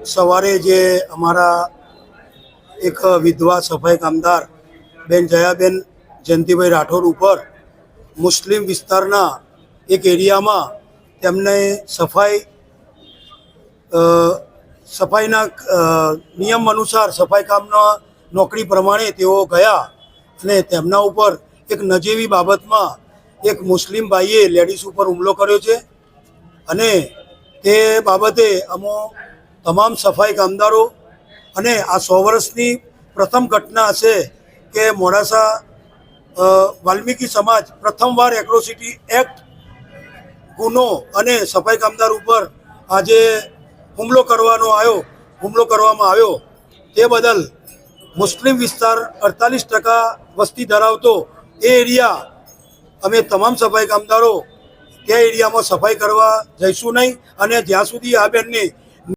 સવારે જે અમારા એક વિધવા સફાઈ કામદાર બેન જયાબેન જયંતિભાઈ રાઠોડ ઉપર મુસ્લિમ વિસ્તારના એક એરિયામાં તેમને સફાઈના નિયમ અનુસાર સફાઈ કામના નોકરી પ્રમાણે તેઓ ગયા અને તેમના ઉપર એક નજીવી બાબતમાં એક મુસ્લિમ ભાઈએ લેડીઝ ઉપર હુમલો કર્યો છે અને તે બાબતે અમો તમામ સફાઈ કામદારો અને આ 100 વર્ષની પ્રથમ ઘટના હશે કે મોડાસા વાલ્મીકી સમાજ પ્રથમવાર એટ્રોસિટી એક્ટ ગુનો અને સફાઈ કામદાર ઉપર આજે હુમલો કરવામાં આવ્યો તે બદલ મુસ્લિમ વિસ્તાર 48% વસ્તી ધરાવતો એ એરિયા અમે તમામ સફાઈ કામદારો તે એરિયામાં સફાઈ કરવા જઈશું નહીં અને જ્યાં સુધી આ બેનને